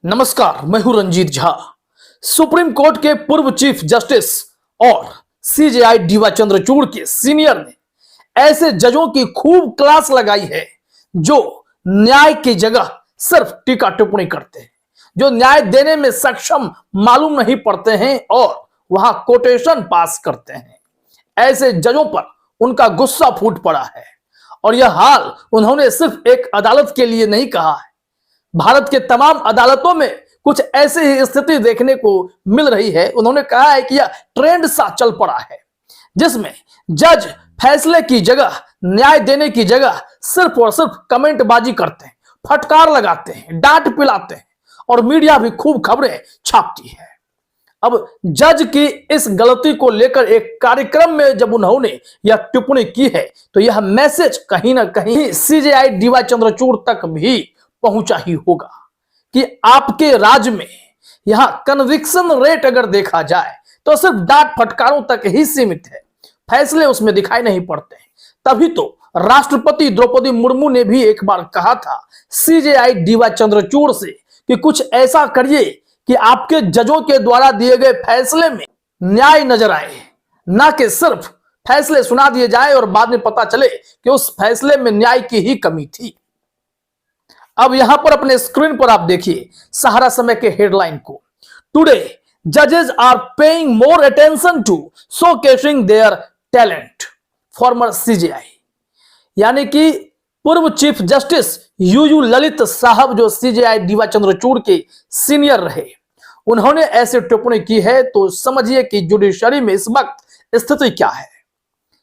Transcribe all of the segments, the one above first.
नमस्कार, मैं हूं रंजीत झा। सुप्रीम कोर्ट के पूर्व चीफ जस्टिस और सीजेआई डीवाई चंद्रचूड़ के सीनियर ने ऐसे जजों की खूब क्लास लगाई है जो न्याय की जगह सिर्फ टीका टिप्पणी करते हैं, जो न्याय देने में सक्षम मालूम नहीं पड़ते हैं और वहां कोटेशन पास करते हैं। ऐसे जजों पर उनका गुस्सा फूट पड़ा है और यह हाल उन्होंने सिर्फ एक अदालत के लिए नहीं कहा है। भारत के तमाम अदालतों में कुछ ऐसी ही स्थिति देखने को मिल रही है। उन्होंने कहा है कि यह ट्रेंड सा चल पड़ा है जिसमें जज फैसले की जगह, न्याय देने की जगह सिर्फ और सिर्फ कमेंटबाजी करते हैं, फटकार लगाते हैं, डांट पिलाते हैं और मीडिया भी खूब खबरें छापती है। अब जज की इस गलती को लेकर एक कार्यक्रम में जब उन्होंने यह टिप्पणी की है तो यह मैसेज कहीं ना कहीं सीजेआई डीवाई चंद्रचूड़ तक भी पहुंचा ही होगा कि आपके राज्य में यहां कन्विक्शन रेट अगर देखा जाए तो सिर्फ डांट फटकारों तक ही सीमित है, फैसले उसमें दिखाई नहीं पड़ते हैं। तभी तो राष्ट्रपति द्रौपदी मुर्मू ने भी एक बार कहा था सीजेआई डीवाई चंद्रचूड़ से कि कुछ ऐसा करिए कि आपके जजों के द्वारा दिए गए फैसले में न्याय नजर आए, ना कि सिर्फ फैसले सुना दिए जाए और बाद में पता चले कि उस फैसले में न्याय की ही कमी थी। अब यहां पर अपने स्क्रीन पर आप देखिए सहारा समय के हेडलाइन को। टुडे जजेस are paying more attention to showcasing their talent, former CJI. यानी कि पूर्व चीफ जस्टिस यूयू ललित साहब जो सीजेआई डीवाई चंद्रचूड़ के सीनियर रहे, उन्होंने ऐसी टिप्पणी की है तो समझिए कि जुडिशरी में इस वक्त स्थिति क्या है।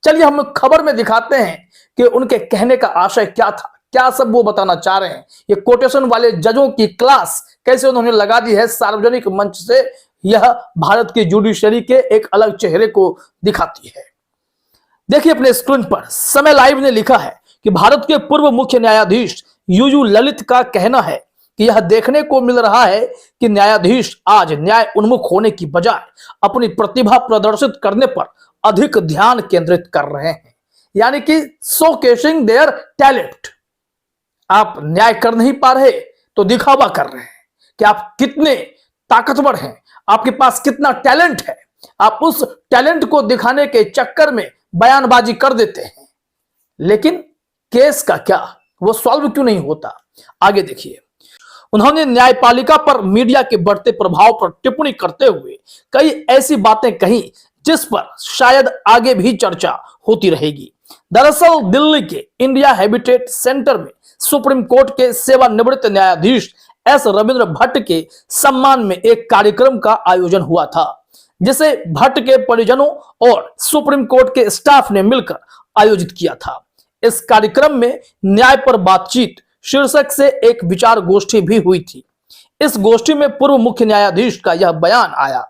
चलिए हम खबर में दिखाते हैं कि उनके कहने का आशय क्या था, क्या सब वो बताना चाह रहे हैं। ये कोटेशन वाले जजों की क्लास कैसे उन्होंने लगा दी है सार्वजनिक मंच से, यह भारत की जुडिशरी के एक अलग चेहरे को दिखाती है। देखिए अपने स्क्रीन पर समय लाइव ने लिखा है कि भारत के पूर्व मुख्य न्यायाधीश यूयू ललित का कहना है कि यह देखने को मिल रहा है कि न्यायाधीश आज न्याय उन्मुख होने की बजाय अपनी प्रतिभा प्रदर्शित करने पर अधिक ध्यान केंद्रित कर रहे हैं, यानी कि शोकेसिंग देयर टैलेंट। आप न्याय कर नहीं पा रहे तो दिखावा कर रहे हैं कि आप कितने ताकतवर हैं, आपके पास कितना टैलेंट है। आप उस टैलेंट को दिखाने के चक्कर में बयानबाजी कर देते हैं, लेकिन केस का क्या, वो सॉल्व क्यों नहीं होता। आगे देखिए, उन्होंने न्यायपालिका पर मीडिया के बढ़ते प्रभाव पर टिप्पणी करते हुए कई ऐसी बातें कही जिस पर शायद आगे भी चर्चा होती रहेगी। दरअसल दिल्ली के इंडिया हैबिटेट सेंटर में सुप्रीम कोर्ट के सेवानिवृत्त न्यायाधीश एस रविंद्र भट्ट के सम्मान में एक कार्यक्रम का आयोजन हुआ था, जिसे भट्ट के परिजनों और सुप्रीम कोर्ट के स्टाफ ने मिलकर आयोजित किया था। इस कार्यक्रम में न्याय पर बातचीत शीर्षक से एक विचार गोष्ठी भी हुई थी। इस गोष्ठी में पूर्व मुख्य न्यायाधीश का यह बयान आया।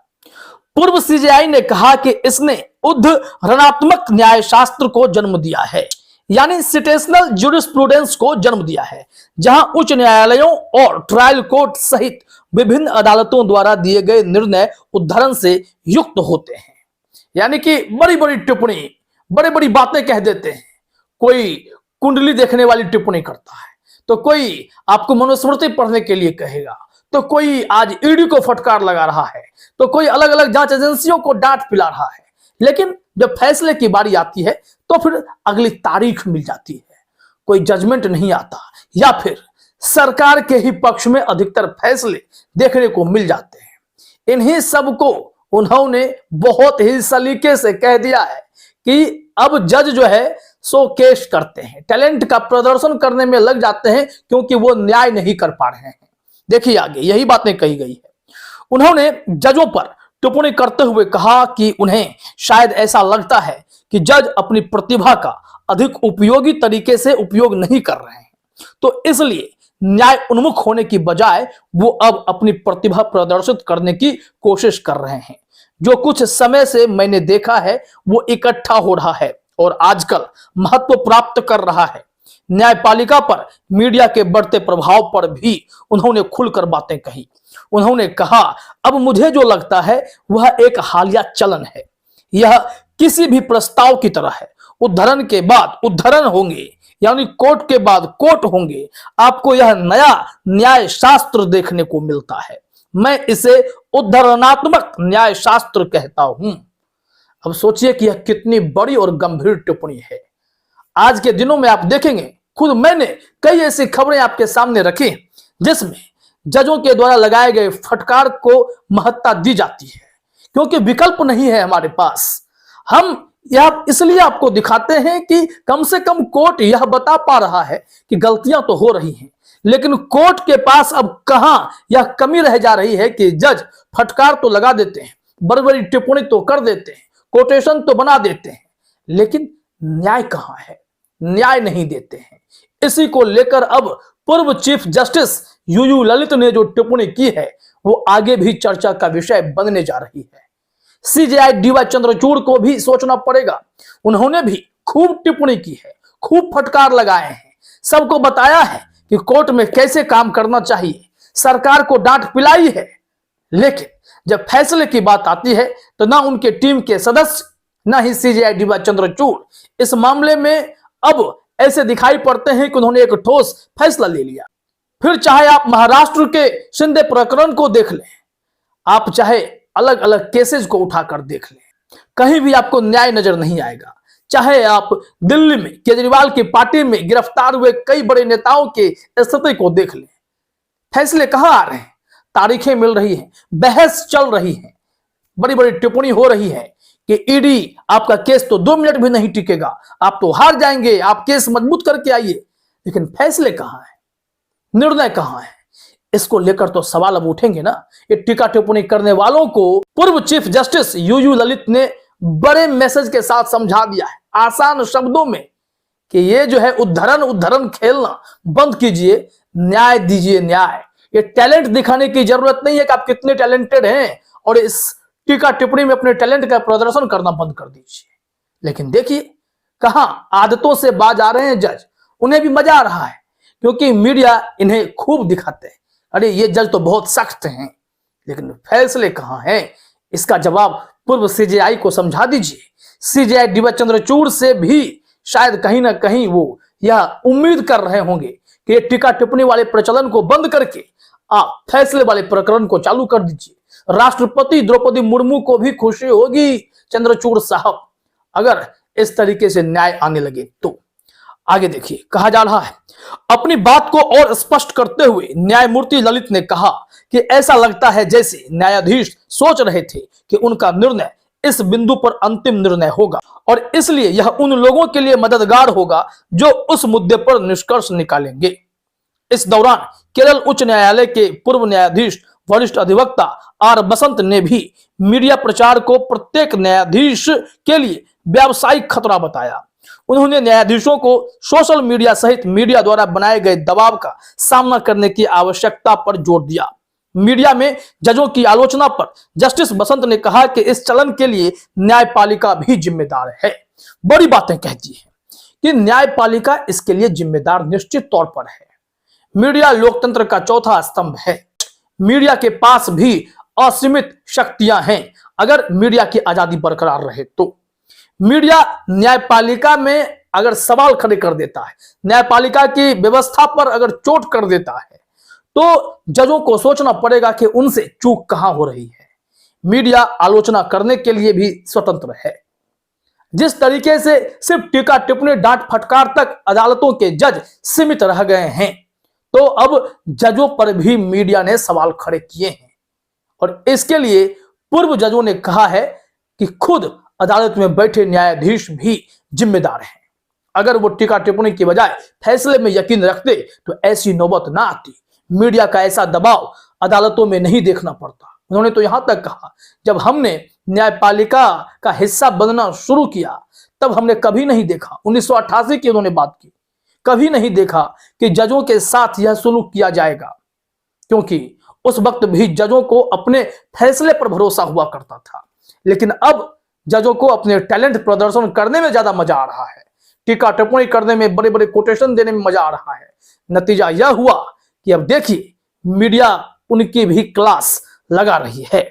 पूर्व सीजेआई ने कहा कि इसने उद्धरणात्मक न्याय शास्त्र को जन्म दिया है, यानी सिटेशनल ज्यूरिस्प्रूडेंस को जन्म दिया है, जहां उच्च न्यायालयों और ट्रायल कोर्ट सहित विभिन्न अदालतों द्वारा दिए गए निर्णय उद्धरण से युक्त होते हैं। यानी कि बड़ी बड़ी टिप्पणी, बड़ी बड़ी बातें कह देते हैं। कोई कुंडली देखने वाली टिप्पणी करता है तो कोई आपको मनुस्मृति पढ़ने के लिए कहेगा, तो कोई आज ईडी को फटकार लगा रहा है, तो कोई अलग अलग जांच एजेंसियों को डांट पिला रहा है। लेकिन जब फैसले की बारी आती है तो फिर अगली तारीख मिल जाती है, कोई जजमेंट नहीं आता, या फिर सरकार के ही पक्ष में अधिकतर फैसले देखने को मिल जाते हैं। इन्हीं सब को उन्होंने बहुत ही सलीके से कह दिया है कि अब जज जो है शोकेस करते हैं, टैलेंट का प्रदर्शन करने में लग जाते हैं क्योंकि वो न्याय नहीं कर पा रहे हैं। देखिए आगे यही बातें कही गई है। उन्होंने जजों पर टिप्पणी करते हुए कहा कि उन्हें शायद ऐसा लगता है कि जज अपनी प्रतिभा का अधिक उपयोगी तरीके से उपयोग नहीं कर रहे हैं, तो इसलिए न्याय उन्मुख होने की बजाय वो अब अपनी प्रतिभा प्रदर्शित करने की कोशिश कर रहे हैं। जो कुछ समय से मैंने देखा है वो इकट्ठा हो रहा है और आजकल महत्व प्राप्त कर रहा है। न्यायपालिका पर मीडिया के बढ़ते प्रभाव पर भी उन्होंने खुलकर बातें कही। उन्होंने कहा, अब मुझे जो लगता है वह एक हालिया चलन है, यह किसी भी प्रस्ताव की तरह है, उद्धरण के बाद उद्धरण होंगे, यानी कोर्ट के बाद कोर्ट होंगे, आपको यह नया न्याय शास्त्र देखने को मिलता है। मैं इसे उद्धरणात्मक न्याय शास्त्र कहता हूं। अब सोचिए कि यह कितनी बड़ी और गंभीर टिप्पणी है। आज के दिनों में आप देखेंगे, खुद मैंने कई ऐसी खबरें आपके सामने रखी जिसमें जजों के द्वारा लगाए गए फटकार को महत्ता दी जाती है, क्योंकि विकल्प नहीं है हमारे पास। हम यह इसलिए आपको दिखाते हैं कि कम से कम कोर्ट यह बता पा रहा है कि गलतियां तो हो रही हैं, लेकिन कोर्ट के पास अब कहां यह कमी रह जा रही है कि जज फटकार तो लगा देते हैं, बड़ी बड़ी टिप्पणी तो कर देते हैं, कोटेशन तो बना देते हैं, लेकिन न्याय कहां है? न्याय नहीं देते हैं। इसी को लेकर अब पूर्व चीफ जस्टिस यूयू ललित ने जो टिप्पणी की है वो आगे भी चर्चा का विषय बनने जा रही है। सीजेआई डीवाई चंद्रचूड़ को भी सोचना पड़ेगा। उन्होंने भी खूब टिप्पणी की है, खूब फटकार लगाए हैं, सबको बताया है कि कोर्ट में कैसे काम करना चाहिए, सरकार को डांट पिलाई है, लेकिन जब फैसले की बात आती है तो ना उनके टीम के सदस्य ना ही सीजेआई डीवाई चंद्रचूड़ इस मामले में अब ऐसे दिखाई पड़ते हैं कि उन्होंने एक ठोस फैसला ले लिया। फिर चाहे आप महाराष्ट्र के शिंदे प्रकरण को देख लें, आप चाहे अलग अलग केसेस को उठाकर देख लें, कहीं भी आपको न्याय नजर नहीं आएगा। चाहे आप दिल्ली में केजरीवाल की पार्टी में गिरफ्तार हुए कई बड़े नेताओं की स्थिति को देख लें, फैसले कहां आ रहे हैं? तारीखें मिल रही हैं, बहस चल रही है, बड़ी बड़ी टिप्पणी हो रही है कि ईडी आपका केस तो 2 मिनट भी नहीं टिकेगा, आप तो हार जाएंगे, आप केस मजबूत करके आइए, लेकिन फैसले कहां है? निर्णय कहां है? इसको लेकर तो सवाल अब उठेंगे ना। ये टीका टिप्पणी करने वालों को पूर्व चीफ जस्टिस यूयू ललित ने बड़े मैसेज के साथ समझा दिया है, आसान शब्दों में, कि ये जो है उद्धरण खेलना बंद कीजिए, न्याय दीजिए न्याय। ये टैलेंट दिखाने की जरूरत नहीं है कि आप कितने टैलेंटेड हैं और इस टीका टिप्पणी में अपने टैलेंट का प्रदर्शन करना बंद कर दीजिए। लेकिन देखिए कहां आदतों से बाज आ रहे हैं जज। उन्हें भी मजा आ रहा है क्योंकि मीडिया इन्हें खूब दिखाते हैं, अरे ये जज तो बहुत सख्त हैं, लेकिन फैसले कहां हैं? इसका जवाब पूर्व सीजेआई को समझा दीजिए। सीजेआई डीवाई चंद्रचूड़ से भी शायद कहीं ना कहीं वो यह उम्मीद कर रहे होंगे कि ये टीका टिप्पणी वाले प्रचलन को बंद करके आप फैसले वाले प्रकरण को चालू कर दीजिए। राष्ट्रपति द्रौपदी मुर्मू को भी खुशी होगी चंद्रचूड़ साहब अगर इस तरीके से न्याय आने लगे तो। आगे देखिए, कहा जा रहा है, अपनी बात को और स्पष्ट करते हुए न्यायमूर्ति ललित ने कहा कि ऐसा लगता है जैसे न्यायाधीश सोच रहे थे कि उनका निर्णय इस बिंदु पर अंतिम निर्णय होगा और इसलिए यह उन लोगों के लिए मददगार होगा जो उस मुद्दे पर निष्कर्ष निकालेंगे। इस दौरान केरल उच्च न्यायालय के पूर्व न्यायाधीश वरिष्ठ अधिवक्ता आर बसंत ने भी मीडिया प्रचार को प्रत्येक न्यायाधीश के लिए व्यावसायिक खतरा बताया। उन्होंने न्यायाधीशों को सोशल मीडिया सहित मीडिया द्वारा बनाए गए दबाव का सामना करने की आवश्यकता पर जोर दिया। मीडिया में जजों की आलोचना पर जस्टिस बसंत ने कहा कि इस चलन के लिए न्यायपालिका भी जिम्मेदार है। बड़ी बातें कहती है कि न्यायपालिका इसके लिए जिम्मेदार निश्चित तौर पर है। मीडिया लोकतंत्र का चौथा स्तंभ है। मीडिया के पास भी असीमित शक्तियां हैं अगर मीडिया की आजादी बरकरार रहे तो। मीडिया न्यायपालिका में अगर सवाल खड़े कर देता है, न्यायपालिका की व्यवस्था पर अगर चोट कर देता है, तो जजों को सोचना पड़ेगा कि उनसे चूक कहां हो रही है। मीडिया आलोचना करने के लिए भी स्वतंत्र है। जिस तरीके से सिर्फ टीका टिप्पणी डांट फटकार तक अदालतों के जज सीमित रह गए हैं, तो अब जजों पर भी मीडिया ने सवाल खड़े किए हैं और इसके लिए पूर्व जजों ने कहा है कि खुद अदालत में बैठे न्यायाधीश भी जिम्मेदार हैं। अगर वो टीका टिप्पणी की बजाय फैसले में यकीन रखते तो ऐसी नौबत ना आती। मीडिया का ऐसा दबाव अदालतों में नहीं देखना पड़ता। उन्होंने तो यहां तक कहा, जब हमने न्यायपालिका का हिस्सा बनना शुरू किया तब हमने कभी नहीं देखा, 1988 की उन्होंने बात की, कभी नहीं देखा कि जजों के साथ यह सुलूक किया जाएगा, क्योंकि उस वक्त भी जजों को अपने फैसले पर भरोसा हुआ करता था। लेकिन अब जजों को अपने टैलेंट प्रदर्शन करने में ज्यादा मजा आ रहा है, टीका टिप्पणी करने में, बड़े बड़े कोटेशन देने में मजा आ रहा है। नतीजा यह हुआ कि अब देखिए मीडिया उनकी भी क्लास लगा रही है।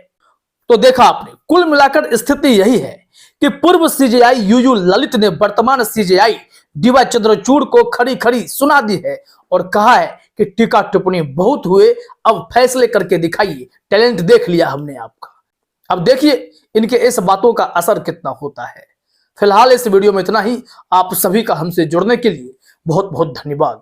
तो देखा आपने, कुल मिलाकर स्थिति यही है कि पूर्व सीजेआई यूयू ललित ने वर्तमान सीजेआई डीवाई चंद्रचूड़ को खड़ी खड़ी सुना दी है और कहा है कि टीका टिप्पणी बहुत हुए, अब फैसले करके दिखाइए, टैलेंट देख लिया हमने आपका। अब देखिए इनके इस बातों का असर कितना होता है। फिलहाल इस वीडियो में इतना ही। आप सभी का हमसे जुड़ने के लिए बहुत बहुत धन्यवाद।